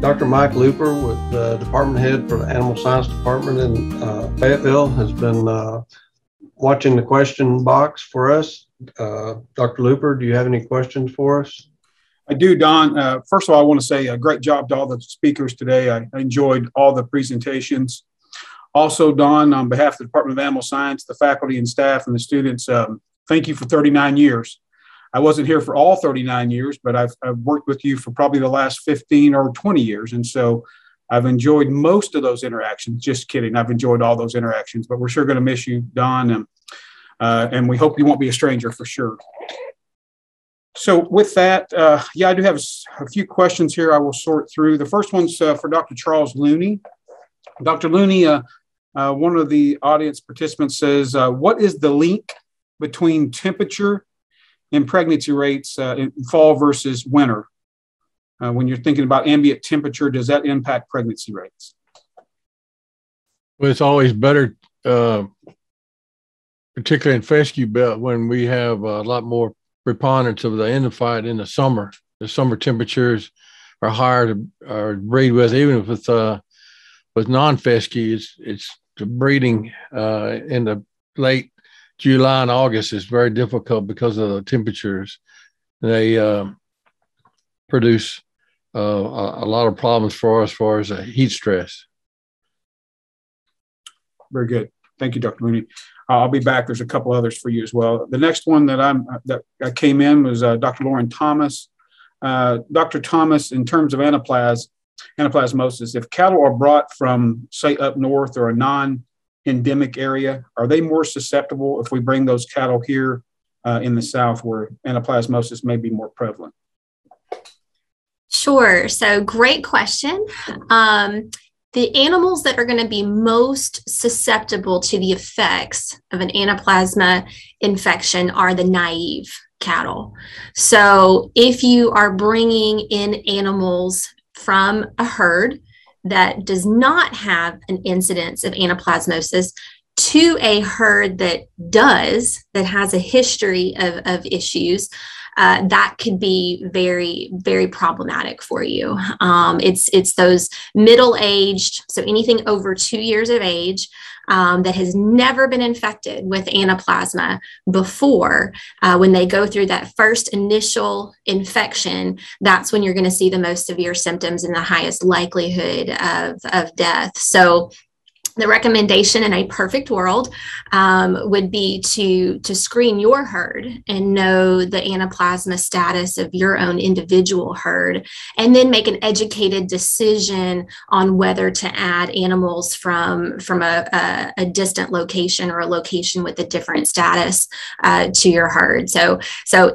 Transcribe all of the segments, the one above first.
Dr. Mike Looper with the department head for the Animal Science Department in Fayetteville has been watching the question box for us. Dr. Looper, do you have any questions for us? I do, Don. First of all, I want to say a great job to all the speakers today. I enjoyed all the presentations. Also, Don, on behalf of the Department of Animal Science, the faculty and staff and the students, thank you for 39 years. I wasn't here for all 39 years, but I've worked with you for probably the last 15 or 20 years. And so I've enjoyed most of those interactions. Just kidding. I've enjoyed all those interactions, but we're sure going to miss you, Don. And we hope you won't be a stranger for sure. So with that, I do have a few questions here I will sort through. The first one's for Dr. Charles Looney. Dr. Looney, one of the audience participants says, what is the link between temperature and pregnancy rates in fall versus winter? When you're thinking about ambient temperature, does that impact pregnancy rates? Well, it's always better, particularly in fescue belt, when we have a lot more preponderance of the endophyte in the summer. The summer temperatures are higher to breed with, even if it's with non-fescue. It's the breeding in the late July and August is very difficult because of the temperatures. They produce a lot of problems for us as far as heat stress. Very good. Thank you, Dr. Looney. I'll be back. There's a couple others for you as well. The next one that I came in was Dr. Lauren Thomas. Dr. Thomas, in terms of anaplasmosis, if cattle are brought from, say, up north or a non-endemic area, are they more susceptible if we bring those cattle here in the South where anaplasmosis may be more prevalent? Sure. So great question. The animals that are going to be most susceptible to the effects of an anaplasma infection are the naive cattle. So if you are bringing in animals from a herd that does not have an incidence of anaplasmosis to a herd that does, that has a history of issues, that could be very, very problematic for you. It's those middle-aged, so anything over 2 years of age, that has never been infected with anaplasma before. When they go through that first initial infection, that's when you're going to see the most severe symptoms and the highest likelihood of death. So the recommendation in a perfect world would be to screen your herd and know the anaplasma status of your own individual herd, and then make an educated decision on whether to add animals from a distant location or a location with a different status to your herd. So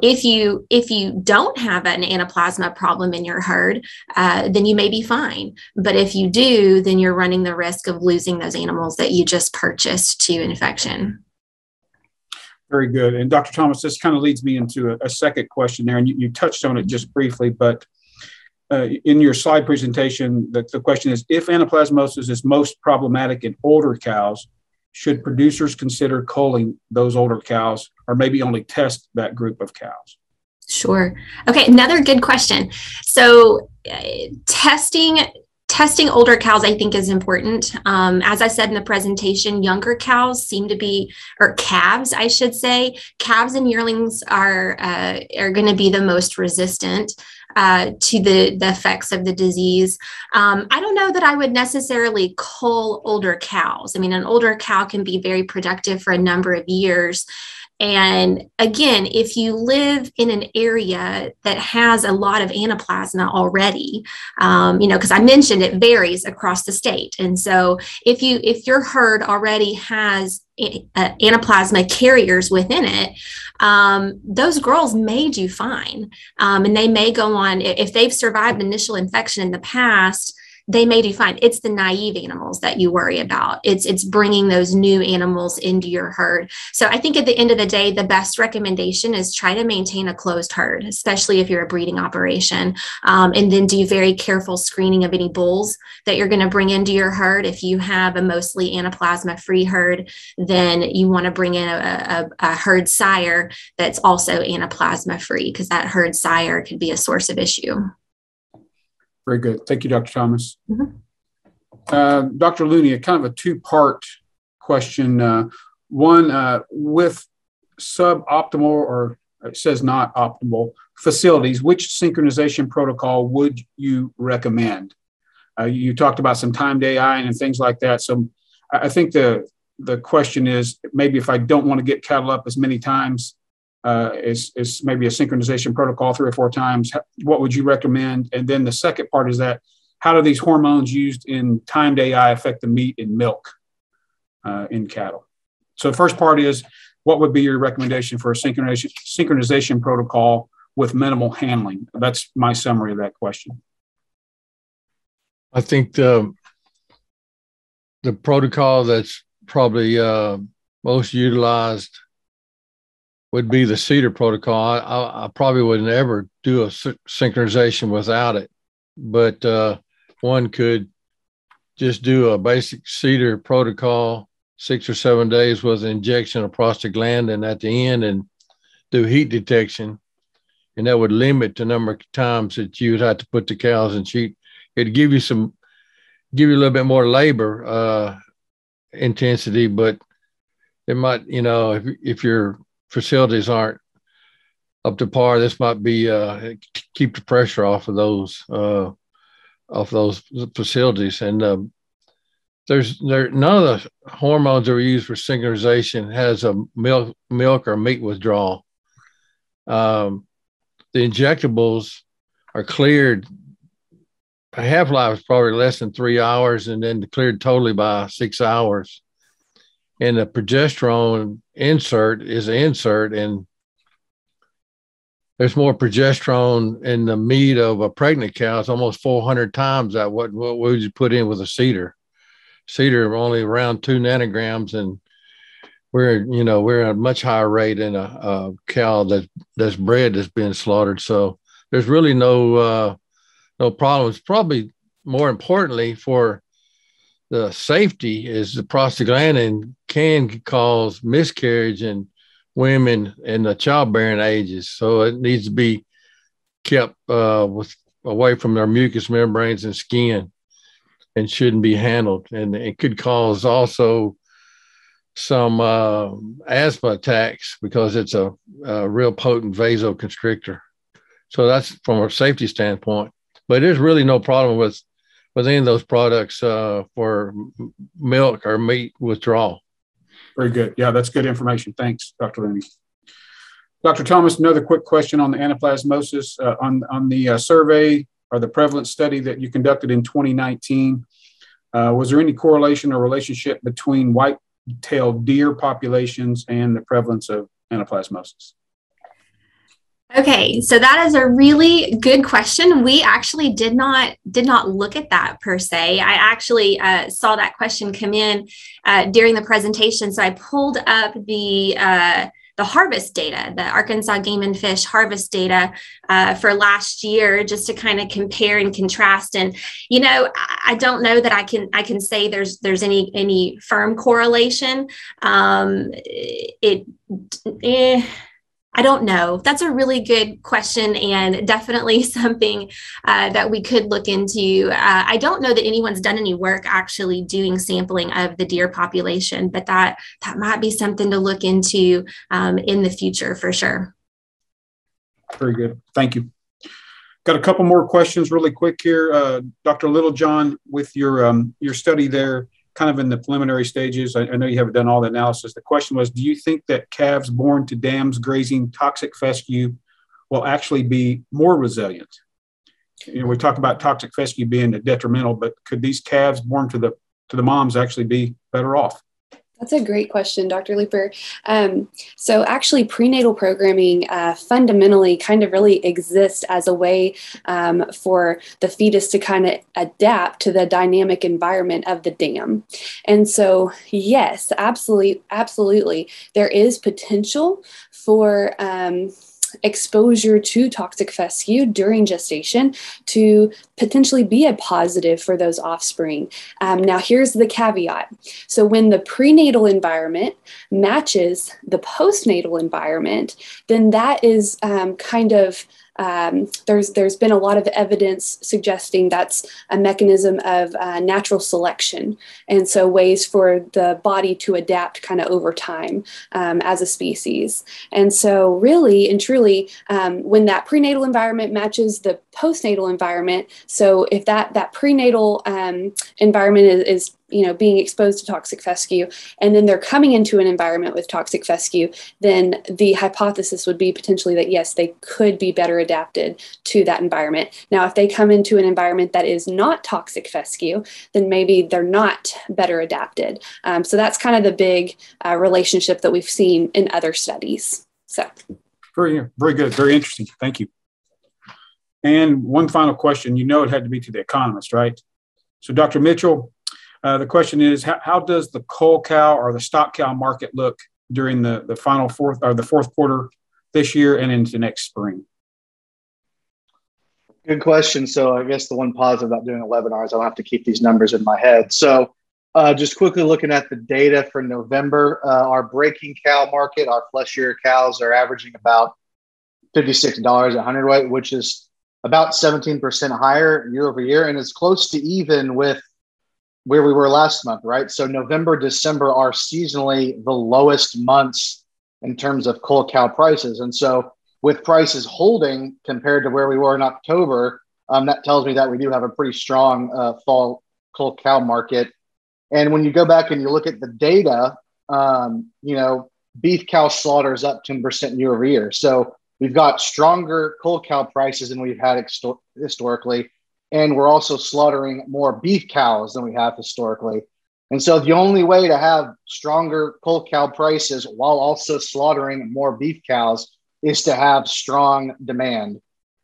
if you don't have an anaplasma problem in your herd, then you may be fine. But if you do, then you're running the risk of losing those animals that you just purchased to infection. Very good. And Dr. Thomas, this kind of leads me into a second question there, and you touched on it just briefly, but in your slide presentation, the question is, if anaplasmosis is most problematic in older cows, should producers consider culling those older cows, or maybe only test that group of cows? Sure. Okay, another good question. So testing older cows, I think, is important. As I said in the presentation, younger cows seem to be, or calves, I should say, calves and yearlings are going to be the most resistant to the effects of the disease. I don't know that I would necessarily cull older cows. I mean, an older cow can be very productive for a number of years. And again, if you live in an area that has a lot of anaplasma already, because I mentioned it varies across the state. And so if your herd already has anaplasma carriers within it, those girls may do fine. And they may go on, if they've survived initial infection in the past, they may do fine. It's the naive animals that you worry about. It's bringing those new animals into your herd. So I think at the end of the day, the best recommendation is try to maintain a closed herd, especially if you're a breeding operation, and then do very careful screening of any bulls that you're going to bring into your herd. If you have a mostly anaplasma-free herd, then you want to bring in a herd sire that's also anaplasma-free, because that herd sire could be a source of issue. Very good. Thank you, Dr. Thomas. Mhm. Dr. Looney, kind of a two-part question. One, with suboptimal, or it says not optimal facilities, which synchronization protocol would you recommend? You talked about some timed AI and things like that. So I think the question is, maybe if I don't want to get cattle up as many times, is maybe a synchronization protocol 3 or 4 times, what would you recommend? And then the second part is that, how do these hormones used in timed AI affect the meat and milk in cattle? So the first part is, what would be your recommendation for a synchronization protocol with minimal handling? That's my summary of that question. I think the protocol that's probably most utilized would be the CEDAR protocol. I probably would never do a synchronization without it, but one could just do a basic CEDAR protocol, 6 or 7 days with an injection of prostaglandin at the end, and do heat detection. And that would limit the number of times that you would have to put the cows in sheet. It'd give you a little bit more labor intensity, but it might, if your facilities aren't up to par, this might be keep the pressure off of those facilities. And none of the hormones that are used for synchronization has a milk or meat withdrawal. The injectables are cleared. A half-life is probably less than 3 hours, and then cleared totally by 6 hours. And the progesterone insert is an insert, and there's more progesterone in the meat of a pregnant cow. It's almost 400 times that what would you put in with a CEDAR. CEDAR only around 2 nanograms, and we're at a much higher rate in a cow that's bred that's been slaughtered. So there's really no problems. Probably more importantly for the safety is the prostaglandin can cause miscarriage in women in the childbearing ages. So it needs to be kept away from their mucous membranes and skin, and shouldn't be handled. And it could cause also some asthma attacks because it's a real potent vasoconstrictor. So that's from a safety standpoint. But there's really no problem with any of those products for milk or meat withdrawal. Very good. Yeah, that's good information. Thanks, Dr. Looney. Dr. Thomas, another quick question on the anaplasmosis. On the survey or the prevalence study that you conducted in 2019, was there any correlation or relationship between white-tailed deer populations and the prevalence of anaplasmosis? Okay, so that is a really good question. We actually did not look at that per se. I actually saw that question come in during the presentation, so I pulled up the harvest data, the Arkansas Game and Fish harvest data for last year, just to kind of compare and contrast. And I don't know that I can say there's any firm correlation. I don't know. That's a really good question, and definitely something that we could look into. I don't know that anyone's done any work actually doing sampling of the deer population, but that might be something to look into in the future for sure. Very good. Thank you. Got a couple more questions really quick here. Dr. Littlejohn, with your study there, kind of in the preliminary stages, I know you haven't done all the analysis. The question was, do you think that calves born to dams grazing toxic fescue will actually be more resilient? We talk about toxic fescue being detrimental, but could these calves born to the moms actually be better off? That's a great question, Dr. Looper. So actually prenatal programming fundamentally kind of really exists as a way for the fetus to kind of adapt to the dynamic environment of the dam. And so, yes, absolutely, there is potential for exposure to toxic fescue during gestation to potentially be a positive for those offspring. Now, here's the caveat. So when the prenatal environment matches the postnatal environment, then that is kind of there's been a lot of evidence suggesting that's a mechanism of natural selection, and so ways for the body to adapt kind of over time as a species. And so really and truly, when that prenatal environment matches the postnatal environment, so if that prenatal environment is being exposed to toxic fescue, and then they're coming into an environment with toxic fescue, then the hypothesis would be potentially that yes, they could be better adapted to that environment. Now, if they come into an environment that is not toxic fescue, then maybe they're not better adapted. So that's kind of the big relationship that we've seen in other studies. So very, very good, very interesting. Thank you. And one final question. It had to be to the economist, right? So, Dr. Mitchell, the question is, how does the cull cow or the stock cow market look during the fourth quarter this year and into next spring? Good question. So I guess the one positive about doing a webinar is I don't have to keep these numbers in my head. So just quickly looking at the data for November, our breaking cow market, our fleshier cows are averaging about $56 a hundredweight, which is about 17% higher year over year, and it's close to even with where we were last month, right? So November, December are seasonally the lowest months in terms of cull cow prices. And so with prices holding compared to where we were in October, that tells me that we do have a pretty strong fall cull cow market. And when you go back and you look at the data, beef cow slaughter is up 10% year over year. So we've got stronger cull cow prices than we've had historically. And we're also slaughtering more beef cows than we have historically. And so the only way to have stronger cull cow prices while also slaughtering more beef cows is to have strong demand.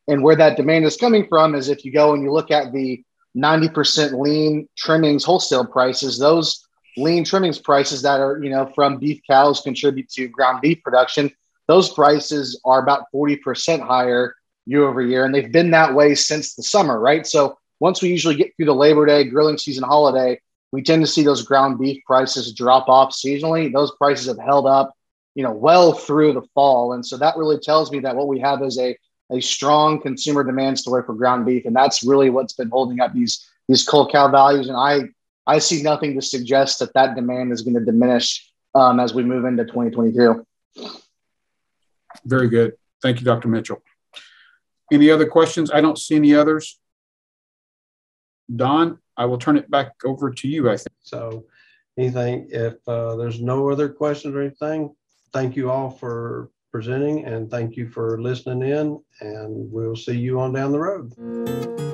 And where that demand is coming from is if you go and you look at the 90% lean trimmings wholesale prices, those lean trimmings prices that are, from beef cows contribute to ground beef production, those prices are about 40% higher year over year. And they've been that way since the summer, right? So once we usually get through the Labor Day grilling season holiday, we tend to see those ground beef prices drop off seasonally. Those prices have held up, well through the fall. And so that really tells me that what we have is a strong consumer demand story for ground beef. And that's really what's been holding up these cull cow values. And I see nothing to suggest that demand is going to diminish as we move into 2022. Very good. Thank you, Dr. Mitchell. Any other questions? I don't see any others. Don, I will turn it back over to you, I think. So anything, if there's no other questions or anything, thank you all for presenting and thank you for listening in, and we'll see you on down the road.